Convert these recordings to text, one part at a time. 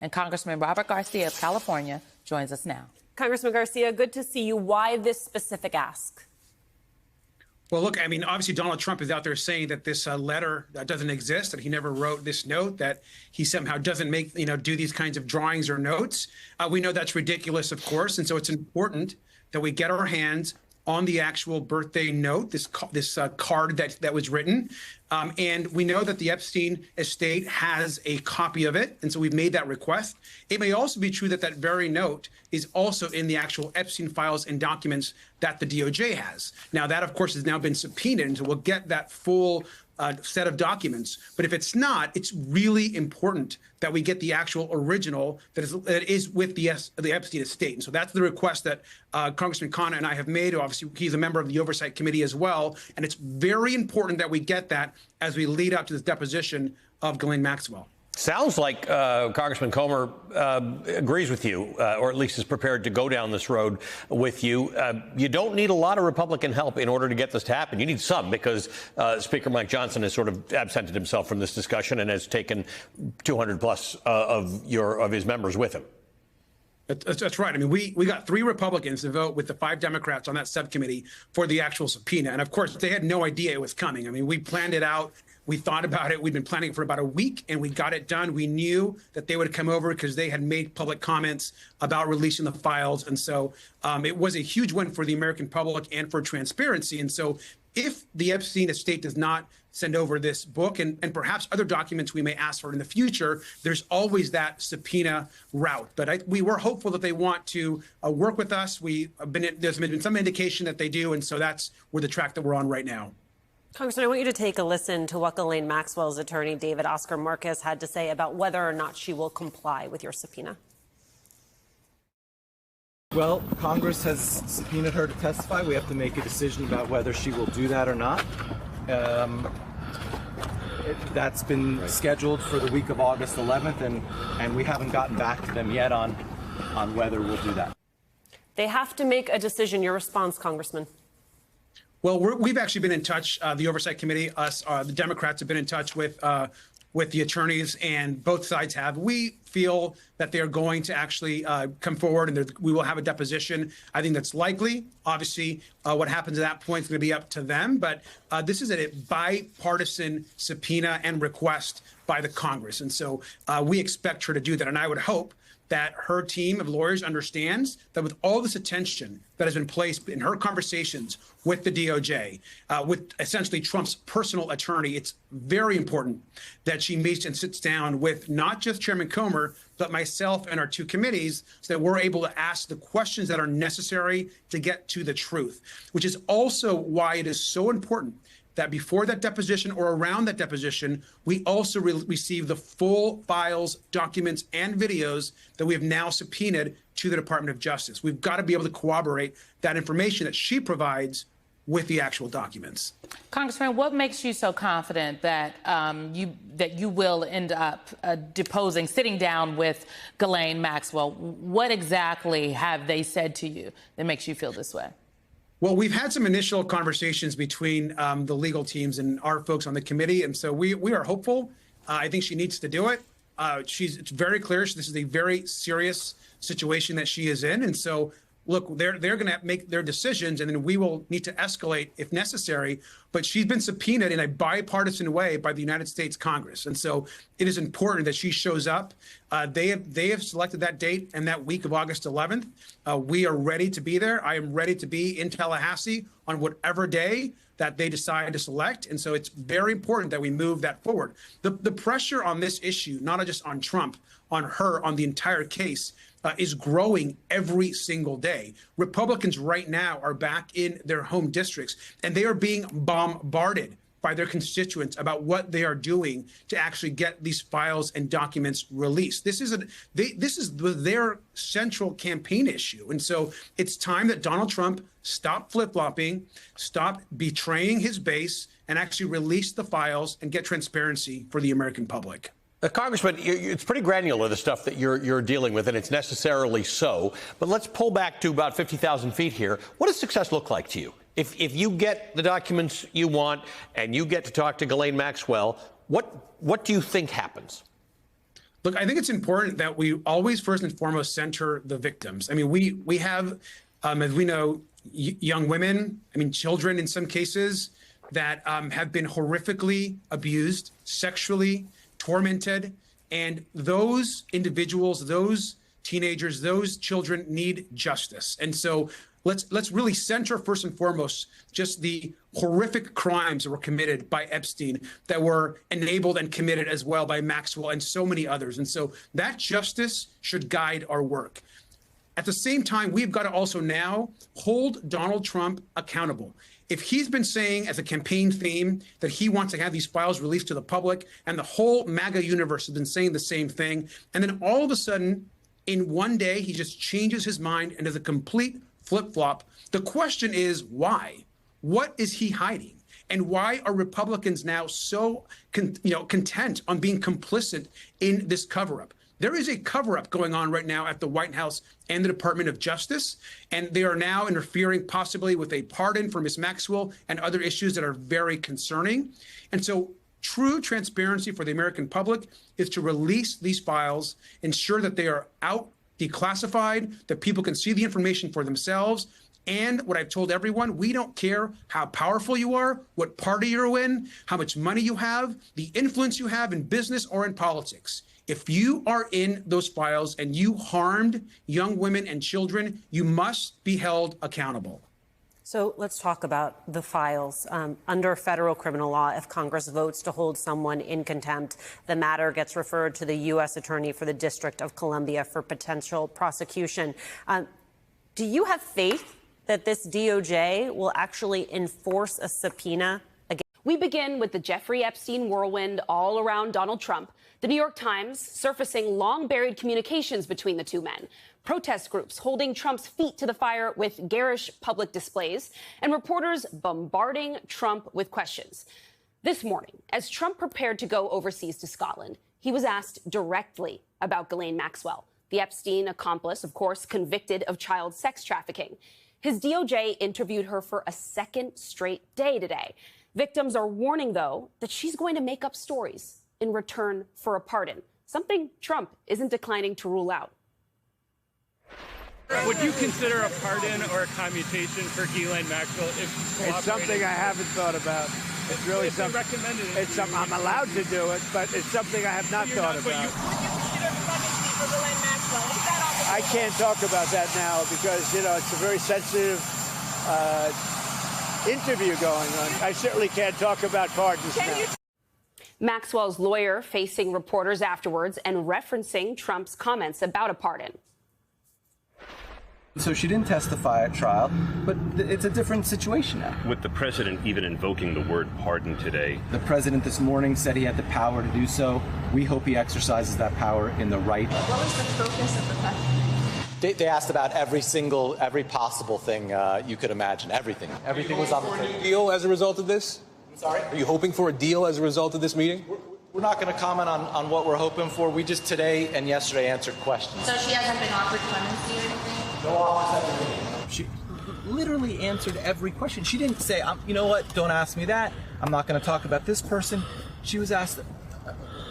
And Congressman Robert Garcia of California joins us now. Congressman Garcia, good to see you. Why this specific ask? Well, look, I mean, obviously, Donald Trump is out there saying that this letter doesn't exist, that he never wrote this note, that he somehow doesn't make, do these kinds of drawings or notes. We know that's ridiculous, of course. And so it's important that we get our hands on the actual birthday note, this card that was written. And we know that the Epstein estate has a copy of it. And so we've made that request. It may also be true that that very note is also in the actual Epstein files and documents that the DOJ has. Now, that, of course, has now been subpoenaed. And so we'll get that full set of documents. But if it's not, it's really important that we get the actual original that is with the Epstein estate. And so that's the request that Congressman Khanna and I have made. Obviously, he's a member of the Oversight Committee as well. And it's very important that we get that as we lead up to this deposition of Ghislaine Maxwell. Sounds like Congressman Comer agrees with you, or at least is prepared to go down this road with you. You don't need a lot of Republican help in order to get this to happen. You need some, because Speaker Mike Johnson has sort of absented himself from this discussion and has taken 200 plus of his members with him. That's right. I mean, we got 3 Republicans to vote with the 5 Democrats on that subcommittee for the actual subpoena. And of course, they had no idea it was coming. I mean, we planned it out. We thought about it. We'd been planning it for about a week, and we got it done. We knew that they would come over because they had made public comments about releasing the files. And so it was a huge win for the American public and for transparency. And so if the Epstein estate does not send over this book and perhaps other documents we may ask for in the future, there's always that subpoena route. But we were hopeful that they want to work with us. There's been some indication that they do. And so that's where the track that we're on right now. Congressman, I want you to take a listen to what Ghislaine Maxwell's attorney, David Oscar Marcus, had to say about whether or not she will comply with your subpoena. Well, Congress has subpoenaed her to testify. We have to make a decision about whether she will do that or not. That's been scheduled for the week of August 11th, and we haven't gotten back to them yet on whether we'll do that. They have to make a decision. Your response, Congressman? Well, we've actually been in touch. The Oversight Committee, the Democrats have been in touch with the attorneys, and both sides have. We feel that they are going to actually come forward, and we will have a deposition. I think that's likely. Obviously, what happens at that point is going to be up to them. But this is a bipartisan subpoena and request by the Congress. And so we expect her to do that. And I would hope that her team of lawyers understands that with all this attention that has been placed in her conversations with the DOJ, with essentially Trump's personal attorney, it's very important that she meets and sits down with not just Chairman Comer, but myself and our 2 committees, so that we're able to ask the questions that are necessary to get to the truth, which is also why it is so important that before that deposition or around that deposition, we also receive the full files, documents, and videos that we have now subpoenaed to the Department of Justice. We've got to be able to corroborate that information that she provides with the actual documents. Congressman, what makes you so confident that you will end up sitting down with Ghislaine Maxwell? What exactly have they said to you that makes you feel this way? Well, we've had some initial conversations between the legal teams and our folks on the committee, and so we are hopeful. I think she needs to do it. It's very clear this is a very serious situation that she is in, and so look, they're going to make their decisions, and then we will need to escalate if necessary. But she's been subpoenaed in a bipartisan way by the United States Congress, and so it is important that she shows up. They have selected that date and that week of August 11th. We are ready to be there. I am ready to be in Tallahassee on whatever day that they decide to select. And so it's very important that we move that forward. The pressure on this issue, not just on Trump, on her, on the entire case, is growing every single day. Republicans right now are back in their home districts, and they are being bombarded by their constituents about what they are doing to actually get these files and documents released. This is their central campaign issue. And so it's time that Donald Trump stop flip-flopping, stop betraying his base, and actually release the files and get transparency for the American public. Congressman, it's pretty granular, the stuff that you're dealing with, and it's necessarily so. But let's pull back to about 50,000 feet here. What does success look like to you? If you get the documents you want and you get to talk to Ghislaine Maxwell, what do you think happens? Look, I think it's important that we always first and foremost center the victims. I mean, we have, as we know, young women, I mean, children in some cases that have been horrifically abused, sexually tormented. And those individuals, those teenagers, those children need justice. And so let's really center first and foremost just the horrific crimes that were committed by Epstein, that were enabled and committed as well by Maxwell and so many others. And so that justice should guide our work. At the same time, we've got to also now hold Donald Trump accountable. If he's been saying as a campaign theme that he wants to have these files released to the public, and the whole MAGA universe has been saying the same thing, and then all of a sudden, in one day, he just changes his mind and does a complete flip-flop. The question is, why? What is he hiding? And why are Republicans now so content on being complicit in this cover-up? There is a cover-up going on right now at the White House and the Department of Justice, and they are now interfering possibly with a pardon for Ms. Maxwell and other issues that are very concerning. And so true transparency for the American public is to release these files, ensure that they are out, declassified, that people can see the information for themselves. And what I've told everyone, we don't care how powerful you are, what party you're in, how much money you have, the influence you have in business or in politics. If you are in those files and you harmed young women and children, you must be held accountable. So let's talk about the files. Under federal criminal law, if Congress votes to hold someone in contempt, the matter gets referred to the U.S. Attorney for the District of Columbia for potential prosecution. Do you have faith that this DOJ will actually enforce a subpoena against? We begin with the Jeffrey Epstein whirlwind all around Donald Trump. The New York Times surfacing long-buried communications between the two men, protest groups holding Trump's feet to the fire with garish public displays, and reporters bombarding Trump with questions. This morning, as Trump prepared to go overseas to Scotland, he was asked directly about Ghislaine Maxwell, the Epstein accomplice, of course, convicted of child sex trafficking. His DOJ interviewed her for a second straight day today. Victims are warning, though, that she's going to make up stories in return for a pardon, something Trump isn't declining to rule out. Would you consider a pardon or a commutation for Ghislaine Maxwell if she's cooperating? It's something I haven't thought about. It's really something. It's something I'm allowed to do it, but it's something I have not thought about. Would you consider clemency for Ghislaine Maxwell? Is that on the I can't talk about that now because, it's a very sensitive interview going on. I certainly can't talk about pardons now. Maxwell's lawyer facing reporters afterwards and referencing Trump's comments about a pardon. So she didn't testify at trial, but it's a different situation now. With the president even invoking the word pardon today. The president this morning said he had the power to do so. We hope he exercises that power in the right. What was the focus of the question? They asked about every possible thing you could imagine. Everything was on the table. A deal as a result of this? I'm sorry? Are you hoping for a deal as a result of this meeting? We're not going to comment on what we're hoping for. We just today and yesterday answered questions. So she hasn't been offered clemency or anything? No offers have been made. She literally answered every question. She didn't say, you know what, don't ask me that. I'm not going to talk about this person. She was asked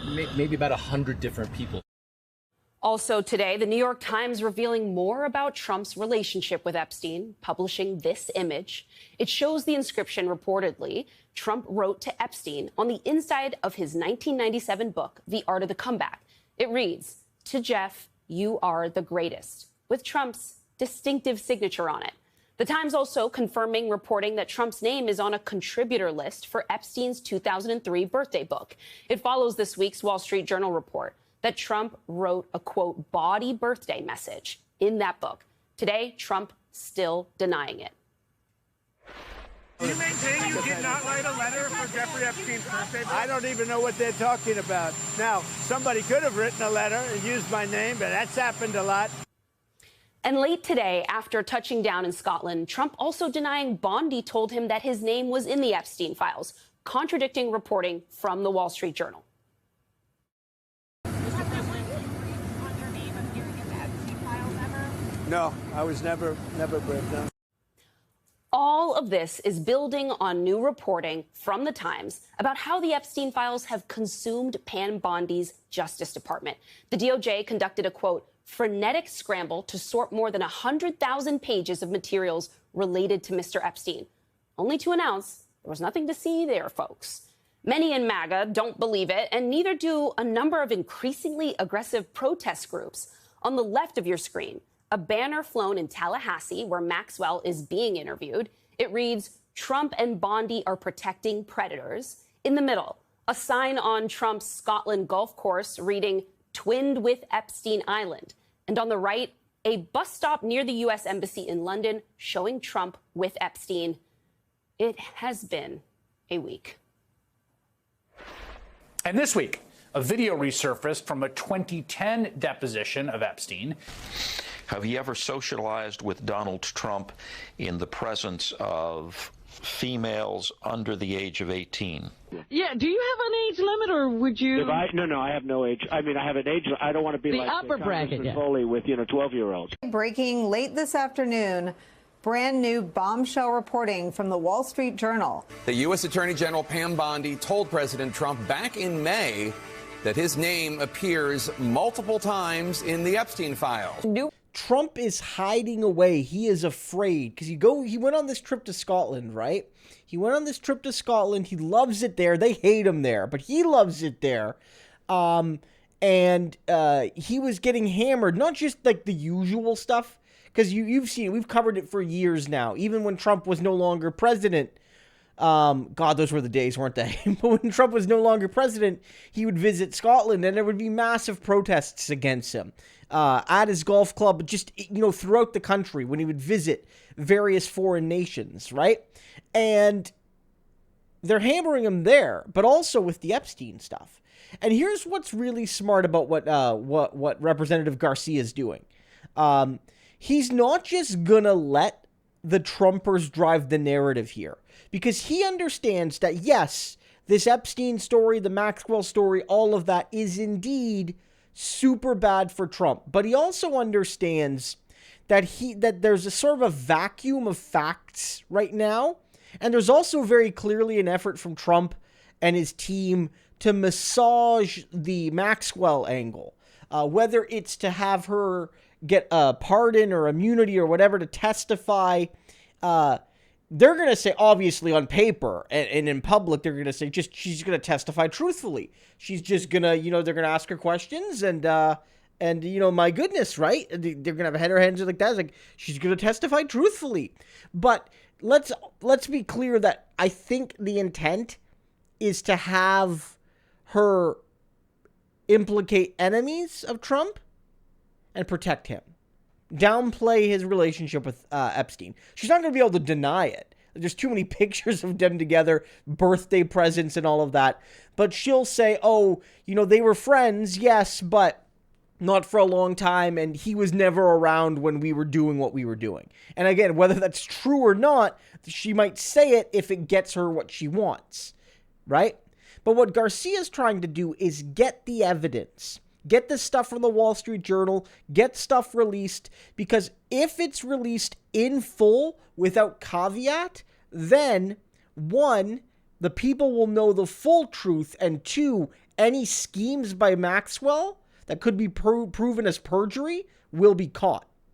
maybe about 100 different people. Also today, the New York Times revealing more about Trump's relationship with Epstein, publishing this image. It shows the inscription reportedly Trump wrote to Epstein on the inside of his 1997 book, The Art of the Comeback. It reads, "To Jeff, you are the greatest," with Trump's distinctive signature on it. The Times also confirming reporting that Trump's name is on a contributor list for Epstein's 2003 birthday book. It follows this week's Wall Street Journal report that Trump wrote a, quote, bawdy birthday message in that book. Today, Trump still denying it. Do you maintain you did not write a letter for Jeffrey Epstein's birthday book? I don't even know what they're talking about. Now, somebody could have written a letter and used my name, but that's happened a lot. And late today, after touching down in Scotland, Trump also denying Bondi told him that his name was in the Epstein files, contradicting reporting from the Wall Street Journal. No, I was never briefed. No. All of this is building on new reporting from the Times about how the Epstein files have consumed Pam Bondi's Justice Department. The DOJ conducted a, quote, frenetic scramble to sort more than 100,000 pages of materials related to Mr. Epstein, only to announce there was nothing to see there, folks. Many in MAGA don't believe it, and neither do a number of increasingly aggressive protest groups. On the left of your screen, a banner flown in Tallahassee where Maxwell is being interviewed. It reads, Trump and Bondi are protecting predators. In the middle, a sign on Trump's Scotland golf course reading, twinned with Epstein Island. And on the right, a bus stop near the U.S. Embassy in London showing Trump with Epstein. It has been a week. And this week, a video resurfaced from a 2010 deposition of Epstein. Have you ever socialized with Donald Trump in the presence of females under the age of 18? Yeah, do you have an age limit, or would you? No, I have no age. I mean, I have an age. I don't want to be the like upper bracket, Congressman Foley with 12-year-olds. Breaking late this afternoon. Brand new bombshell reporting from the Wall Street Journal. The U.S. Attorney General Pam Bondi told President Trump back in May that his name appears multiple times in the Epstein files. Trump is hiding away. He is afraid because he went on this trip to Scotland, right? He went on this trip to Scotland. He loves it there. They hate him there, but he loves it there. And he was getting hammered, not just like the usual stuff, because you've seen it. We've covered it for years now. Even when Trump was no longer president, God, those were the days, weren't they? But when Trump was no longer president, he would visit Scotland, and there would be massive protests against him at his golf club, just, throughout the country when he would visit various foreign nations, right? And they're hammering him there, but also with the Epstein stuff. And here's what's really smart about what Representative Garcia is doing. He's not just gonna let the Trumpers drive the narrative here, because he understands that, yes, this Epstein story, the Maxwell story, all of that is indeed super bad for Trump. But he also understands that there's a sort of a vacuum of facts right now. And there's also very clearly an effort from Trump and his team to massage the Maxwell angle, whether it's to have her get a pardon or immunity or whatever to testify. They're going to say, obviously on paper and in public, they're going to say she's going to testify truthfully. She's just going to, they're going to ask her questions and my goodness, right? They're going to have her hands like that. It's like, she's going to testify truthfully. But let's be clear that I think the intent is to have her implicate enemies of Trump and protect him. Downplay his relationship with Epstein. She's not going to be able to deny it. There's too many pictures of them together, birthday presents and all of that. But she'll say, they were friends, yes, but not for a long time, and he was never around when we were doing what we were doing. And again, whether that's true or not, she might say it if it gets her what she wants, right? But what Garcia's trying to do is get the evidence. Get the stuff from the Wall Street Journal, get stuff released, because if it's released in full without caveat, then 1, the people will know the full truth, and 2, any schemes by Maxwell that could be proven as perjury will be caught.